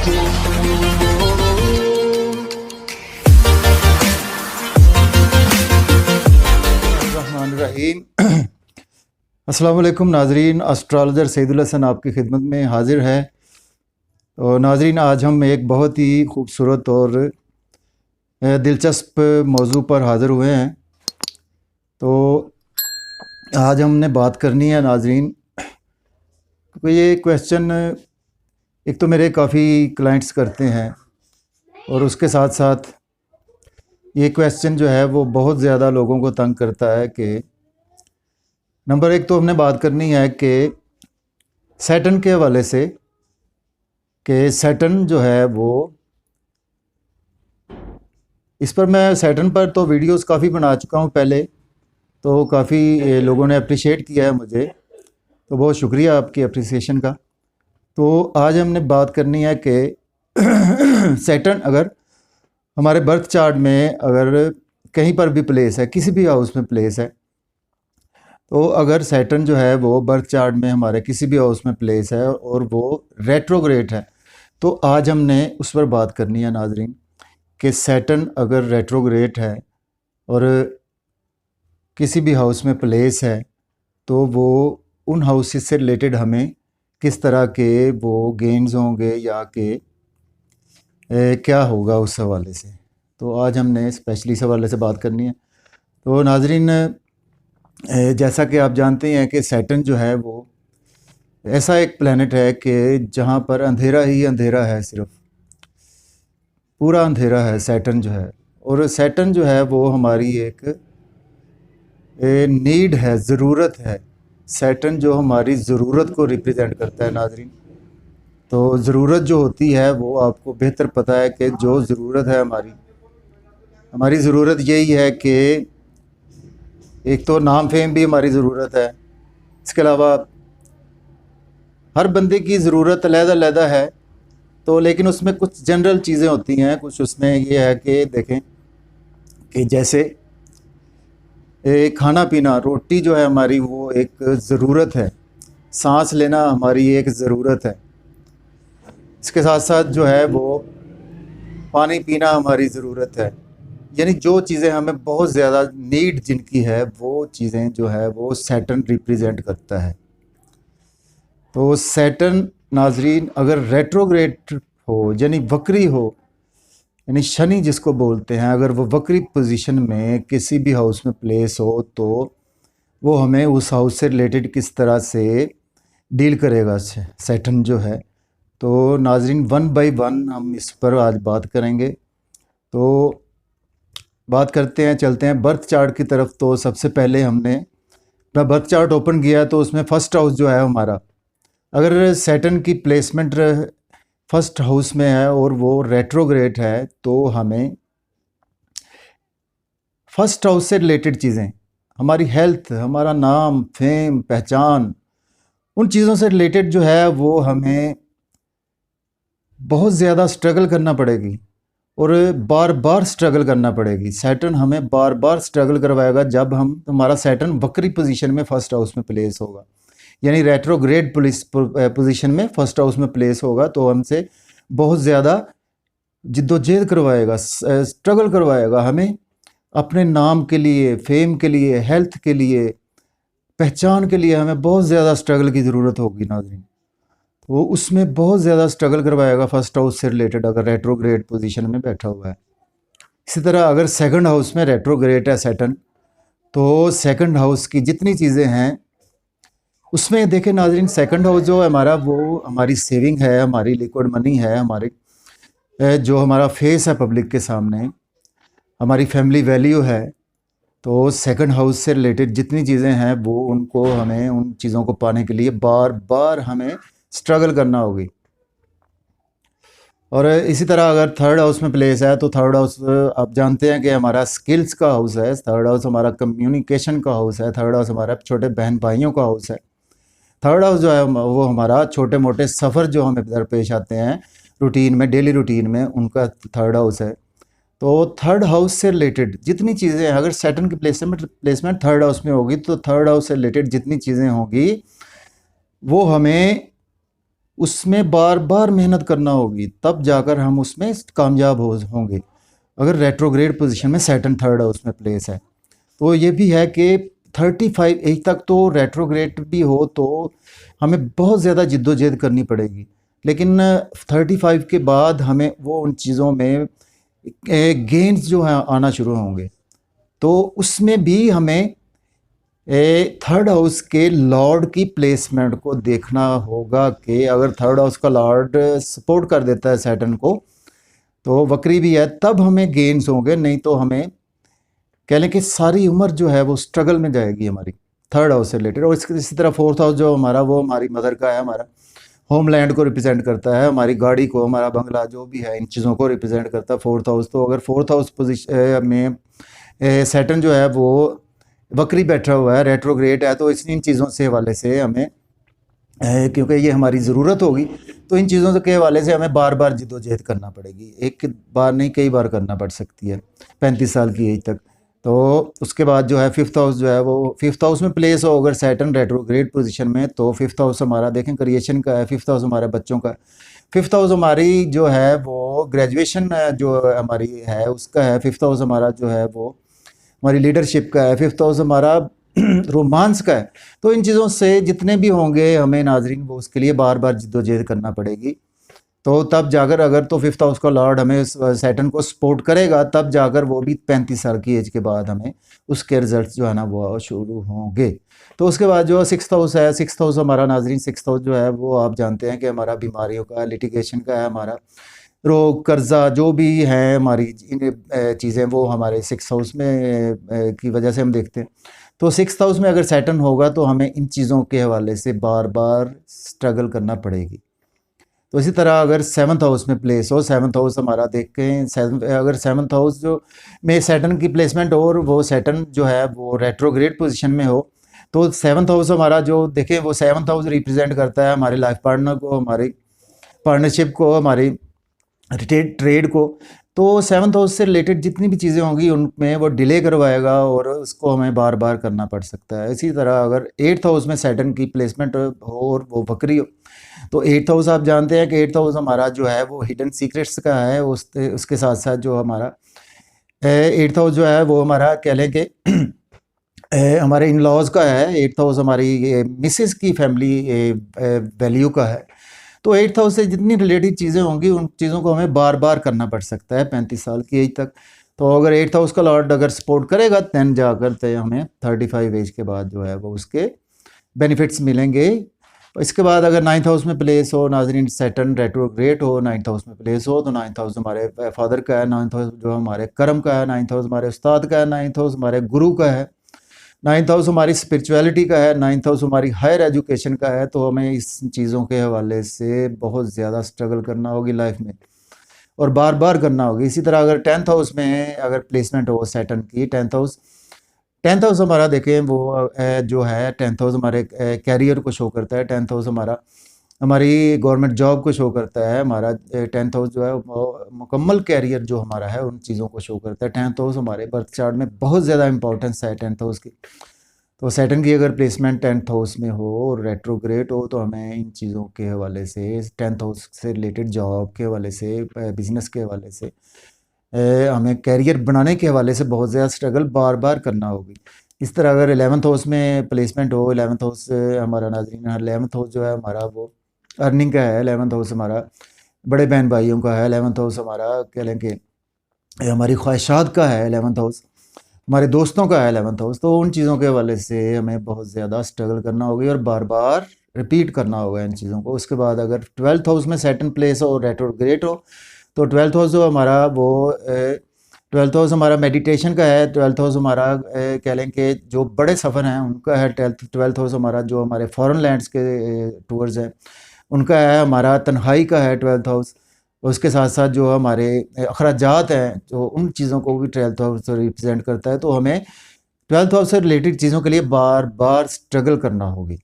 रहीम। अस्सलाम वालेकुम नाजरीन, एस्ट्रोलॉजर सईदुल हसन आपकी खिदमत में हाजिर है। तो नाजरीन, आज हम एक बहुत ही खूबसूरत और दिलचस्प मौजू पर हाज़िर हुए हैं। तो आज हमने बात करनी है नाजरीन, क्योंकि ये क्वेश्चन एक तो मेरे काफ़ी क्लाइंट्स करते हैं और उसके साथ साथ ये क्वेश्चन जो है वो बहुत ज़्यादा लोगों को तंग करता है कि नंबर एक तो हमने बात करनी है कि सैटर्न के हवाले से कि सैटर्न जो है वो, इस पर मैं सैटर्न पर तो वीडियोस काफ़ी बना चुका हूँ पहले, तो काफ़ी लोगों ने अप्रिशिएट किया है मुझे, तो बहुत शुक्रिया आपकी अप्रिसिएशन का। तो आज हमने बात करनी है कि सैटर्न अगर हमारे बर्थ चार्ट में अगर कहीं पर भी प्लेस है, किसी भी हाउस में प्लेस है, तो अगर सैटर्न जो है वो बर्थ चार्ट में हमारे किसी भी हाउस में प्लेस है और वो रेट्रोग्रेड है, तो आज हमने उस पर बात करनी है नाजरीन कि सैटर्न अगर रेट्रोग्रेड है और किसी भी हाउस में प्लेस है तो वो उन हाउसेस से रिलेटेड हमें किस तरह के वो गेन्स होंगे या कि क्या होगा उस हवाले से। तो आज हमने स्पेशली इस हवाले से बात करनी है। तो नाजरीन, जैसा कि आप जानते हैं कि सैटर्न जो है वो ऐसा एक प्लैनेट है कि जहाँ पर अंधेरा ही अंधेरा है, सिर्फ पूरा अंधेरा है सैटर्न जो है। और सैटर्न जो है वो हमारी एक नीड है, ज़रूरत है। सैटर्न जो हमारी ज़रूरत को रिप्रेजेंट करता है नाजरीन। तो ज़रूरत जो होती है वो आपको बेहतर पता है कि जो ज़रूरत है हमारी ज़रूरत यही है कि एक तो नाम फेम भी हमारी ज़रूरत है, इसके अलावा हर बंदे की ज़रूरत अलग-अलग है। तो लेकिन उसमें कुछ जनरल चीज़ें होती हैं, कुछ उसमें ये है कि देखें कि जैसे खाना पीना, रोटी जो है हमारी वो एक ज़रूरत है, सांस लेना हमारी एक ज़रूरत है, इसके साथ साथ जो है वो पानी पीना हमारी ज़रूरत है। यानी जो चीज़ें हमें बहुत ज़्यादा नीड जिनकी है वो चीज़ें जो है वो सैटर्न रिप्रेजेंट करता है। तो सैटर्न नाजरीन अगर रेट्रोग्रेड हो यानी वक्री हो, यानी शनि जिसको बोलते हैं, अगर वो वक्री पोजीशन में किसी भी हाउस में प्लेस हो तो वो हमें उस हाउस से रिलेटेड किस तरह से डील करेगा सैटर्न जो है। तो नाजरीन वन बाय वन हम इस पर आज बात करेंगे। तो बात करते हैं, चलते हैं बर्थ चार्ट की तरफ। तो सबसे पहले हमने अपना बर्थ चार्ट ओपन किया तो उसमें फर्स्ट हाउस जो है हमारा, अगर सैटर्न की प्लेसमेंट फर्स्ट हाउस में है और वो रेट्रोग्रेड है तो हमें फर्स्ट हाउस से रिलेटेड चीज़ें, हमारी हेल्थ, हमारा नाम फेम पहचान, उन चीज़ों से रिलेटेड जो है वो हमें बहुत ज़्यादा स्ट्रगल करना पड़ेगी और बार बार स्ट्रगल करना पड़ेगी। सैटर्न हमें बार बार स्ट्रगल करवाएगा जब हमारा सैटर्न वक्री पोजीशन में फर्स्ट हाउस में प्लेस होगा, यानी रेट्रोग्रेड पोजीशन में फर्स्ट हाउस में प्लेस होगा, तो हमसे बहुत ज़्यादा जिद्दोजहद करवाएगा, स्ट्रगल करवाएगा। हमें अपने नाम के लिए, फेम के लिए, हेल्थ के लिए, पहचान के लिए हमें बहुत ज़्यादा स्ट्रगल की ज़रूरत होगी नाज़रीन। वो उसमें बहुत ज़्यादा स्ट्रगल करवाएगा फर्स्ट हाउस से रिलेटेड अगर रेट्रोग्रेड पोजीशन में बैठा हुआ है। इसी तरह अगर सेकंड हाउस में रेट्रोग्रेड है सैटर्न, तो सेकंड हाउस की जितनी चीज़ें हैं उसमें देखें नाजरीन, सेकंड हाउस जो है हमारा वो हमारी सेविंग है, हमारी लिक्विड मनी है, हमारी जो हमारा फेस है पब्लिक के सामने, हमारी फैमिली वैल्यू है। तो सेकंड हाउस से रिलेटेड जितनी चीज़ें हैं वो उनको हमें उन चीज़ों को पाने के लिए बार बार हमें स्ट्रगल करना होगी। और इसी तरह अगर थर्ड हाउस में प्लेस है तो थर्ड हाउस आप जानते हैं कि हमारा स्किल्स का हाउस है, थर्ड हाउस हमारा कम्युनिकेशन का हाउस है, थर्ड हाउस हमारा छोटे बहन भाइयों का हाउस है। थर्ड हाउस जो है वो हमारा छोटे मोटे सफ़र जो हमें दरपेश आते हैं रूटीन में, डेली रूटीन में, उनका थर्ड हाउस है। तो थर्ड हाउस से रिलेटेड जितनी चीज़ें हैं, अगर सैटर्न की प्लेसमेंट थर्ड हाउस में होगी तो थर्ड हाउस से रिलेटेड जितनी चीज़ें होंगी वो हमें उसमें बार बार मेहनत करना होगी, तब जाकर हम उसमें कामयाब होंगे। अगर रेट्रोग्रेड पोजीशन में सैटर्न थर्ड हाउस में प्लेस है, तो ये भी है कि 35 एज तक तो रेट्रोग्रेड भी हो तो हमें बहुत ज़्यादा जिद्दोजहद करनी पड़ेगी, लेकिन 35 के बाद हमें वो उन चीज़ों में गेन्स जो है आना शुरू होंगे। तो उसमें भी हमें थर्ड हाउस के लॉर्ड की प्लेसमेंट को देखना होगा कि अगर थर्ड हाउस का लॉर्ड सपोर्ट कर देता है सैटर्न को, तो वक्री भी है, तब हमें गेन्स होंगे, नहीं तो हमें कह लें कि सारी उम्र जो है वो स्ट्रगल में जाएगी हमारी थर्ड हाउस से रिलेटेड। और इसी तरह फोर्थ हाउस जो हमारा, वो हमारी मदर का है, हमारा होमलैंड को रिप्रेजेंट करता है, हमारी गाड़ी को, हमारा बंगला जो भी है, इन चीज़ों को रिप्रेजेंट करता है फोर्थ हाउस। तो अगर फोर्थ हाउस पोजिशन में सैटर्न जो है वो बकरी बैठा हुआ है, रेट्रोग्रेड है, तो इन चीज़ों से हवाले से हमें क्योंकि ये हमारी ज़रूरत होगी, तो इन चीज़ों के हवाले से हमें बार बार जिद्दोजहद करना पड़ेगी। एक बार नहीं, कई बार करना पड़ सकती है 35 साल की एज तक। तो उसके बाद जो है फिफ्थ हाउस जो है वो, फिफ्थ हाउस में प्लेस हो अगर सैटर्न रेट्रोग्रेड पोजीशन में, तो फिफ्थ हाउस हमारा देखें क्रिएशन का है, फिफ्थ हाउस हमारे बच्चों का है, फिफ्थ हाउस हमारी जो है वो ग्रेजुएशन जो हमारी है उसका है, फिफ्थ हाउस हमारा जो है वो हमारी लीडरशिप का है, फिफ्थ हाउस हमारा रोमांस का है। तो इन चीज़ों से जितने भी होंगे हमें नाजरीन, वो उसके लिए बार बार जिद्दोजहद करना पड़ेगी। तो तब जाकर, अगर तो फिफ्थ हाउस का लॉर्ड हमें सैटर्न को सपोर्ट करेगा, तब जाकर वो भी 35 साल की एज के बाद हमें उसके रिजल्ट्स जो है ना वो शुरू होंगे। तो उसके बाद जो सिक्स्थ हाउस है, सिक्स्थ हाउस हमारा नाजरीन, सिक्स्थ हाउस जो है वो आप जानते हैं कि हमारा बीमारियों का, लिटिगेशन का है, हमारा रोग, कर्जा जो भी है हमारी इन चीज़ें, वो हमारे सिक्स्थ हाउस में की वजह से हम देखते हैं। तो सिक्स्थ हाउस में अगर सैटर्न होगा तो हमें इन चीज़ों के हवाले से बार बार स्ट्रगल करना पड़ेगी। तो इसी तरह अगर सेवन्थ हाउस में प्लेस हो, सेवन्थ हाउस हमारा देखें, अगर सेवन्थ हाउस जो में सैटर्न की प्लेसमेंट हो और वो सैटर्न जो है वो रेट्रोग्रेड पोजीशन में हो, तो सेवन्थ हाउस हमारा जो देखें, वो सेवन्थ हाउस रिप्रेजेंट करता है हमारे लाइफ पार्टनर को, हमारी पार्टनरशिप को, हमारी ट्रेड को। तो सेवन्थ हाउस से रिलेटेड जितनी भी चीज़ें होंगी उनमें वो डिले करवाएगा और उसको हमें बार बार करना पड़ सकता है। इसी तरह अगर एट्थ हाउस में सैटर्न की प्लेसमेंट हो और वो बकरी हो, तो एट्थ हाउस आप जानते हैं कि एट्थ हाउस हमारा जो है वो हिडन सीक्रेट्स का है। उसके साथ साथ जो हमारा एट्थ हाउस जो है वो हमारा कह लें कि हमारे इन लॉज का है। एट्थ हाउस हमारी मिसेस की फैमिली वैल्यू का है। तो एट्थ हाउस से जितनी रिलेटेड चीज़ें होंगी उन चीज़ों को हमें बार बार करना पड़ सकता है 35 साल की एज तक। तो अगर एट्थ हाउस का लॉर्ड अगर सपोर्ट करेगा, दैन जाकर तो हमें 35 एज के बाद जो है वो उसके बेनिफिट्स मिलेंगे। इसके बाद अगर नाइन्थ हाउस में प्लेस हो नाजरीन, सैटर्न रेट्रोग्रेड हो, नाइन्थ हाउस में प्लेस हो, तो नाइन्थ हाउस हमारे फादर का है, नाइन्थ हाउस जो हमारे कर्म का है, नाइन्थ हाउस हमारे उस्ताद का है, नाइन्थ हाउस हमारे गुरु का है, नाइन्थ हाउस हमारी स्पिरिचुअलिटी का है, नाइन्थ हाउस हमारी हायर एजुकेशन का है। तो हमें इस चीज़ों के हवाले से बहुत ज़्यादा स्ट्रगल करना होगी लाइफ में और बार बार करना होगी। इसी तरह अगर टेंथ हाउस में अगर प्लेसमेंट हो सैटर्न की, टेंथ हाउस हमारा देखें वो जो है टेंथ हाउस हमारे कैरियर को शो करता है। टेंथ हाउस हमारा हमारी गवर्नमेंट जॉब को शो करता है। हमारा टेंथ हाउस जो है मुकम्मल कैरियर जो हमारा है उन चीज़ों को शो करता है। टेंथ हाउस हमारे बर्थ चार्ट में बहुत ज़्यादा इंपॉर्टेंस है टेंथ हाउस की। तो सैटर्न की अगर प्लेसमेंट टेंथ हाउस में हो और रेट्रोग्रेड हो, तो हमें इन चीज़ों के हवाले से, टेंथ हाउस से रिलेटेड जॉब के हवाले से, बिजनेस के हवाले से, हमें कैरियर बनाने के हवाले से बहुत ज़्यादा स्ट्रगल बार बार करना होगी। इस तरह अगर 11th हाउस में प्लेसमेंट हो, 11th हाउस हमारा नाज़रीन, 11th हाउस जो है हमारा वो अर्निंग का है, 11th हाउस हमारा बड़े बहन भाइयों का है, 11th हाउस हमारा कह लें कि हमारी ख्वाहिशात का है, 11th हाउस हमारे दोस्तों का है, 11th हाउस। तो उन चीज़ों के हवाले से हमें बहुत ज़्यादा स्ट्रगल करना होगी और बार बार रिपीट करना होगा इन चीज़ों को। उसके बाद अगर 12th हाउस में सैटर्न प्लेस हो, रेट्रोग्रेड हो, तो 12th हाउस जो हमारा वो 12th हाउस हमारा मेडिटेशन का है। 12th हाउस हमारा कह लें कि जो बड़े सफ़र हैं उनका है। 12th हाउस हमारा जो हमारे फॉरेन लैंड्स के टूर्स हैं उनका है। हमारा तन्हाई का है 12th हाउस। उसके साथ साथ जो हमारे अखराजात हैं, जो उन चीज़ों को भी 12th हाउस रिप्रेजेंट करता है। तो हमें 12th हाउस से रिलेटेड चीज़ों के लिए बार बार स्ट्रगल करना होगी।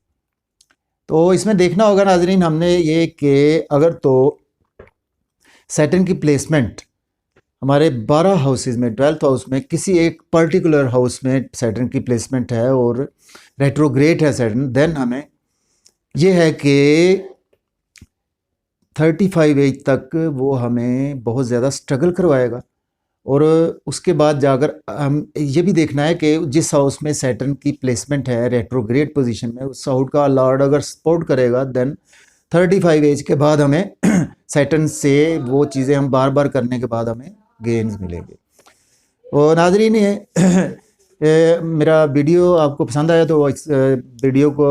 तो इसमें देखना होगा नाजरीन हमने ये कि अगर तो सैटर्न की प्लेसमेंट हमारे 12 हाउसेज में, 12th हाउस में किसी एक पर्टिकुलर हाउस में सैटर्न की प्लेसमेंट है और रेट्रोग्रेड है सैटर्न, देन हमें ये है कि 35 एज तक वो हमें बहुत ज़्यादा स्ट्रगल करवाएगा। और उसके बाद जाकर हम ये भी देखना है कि जिस हाउस में सैटर्न की प्लेसमेंट है रेट्रोग्रेड पोजीशन में, उस हाउस का लॉर्ड अगर सपोर्ट करेगा देन 35 एज के बाद हमें सैटर्न से वो चीज़ें हम बार बार करने के बाद हमें गेन्स मिलेंगे। और नाज़रीन मेरा वीडियो आपको पसंद आया तो इस वीडियो को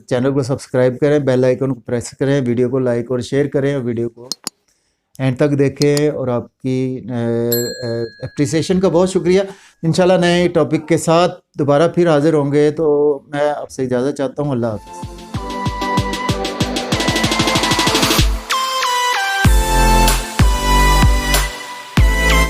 चैनल को सब्सक्राइब करें, बेल आइकन को प्रेस करें, वीडियो को लाइक और शेयर करें, और वीडियो को एंड तक देखें। और आपकी अप्रिसिएशन का बहुत शुक्रिया। इंशाल्लाह नए टॉपिक के साथ दोबारा फिर हाज़िर होंगे, तो मैं आपसे इजाज़त चाहता हूँ। अल्लाह हाफ़िज़।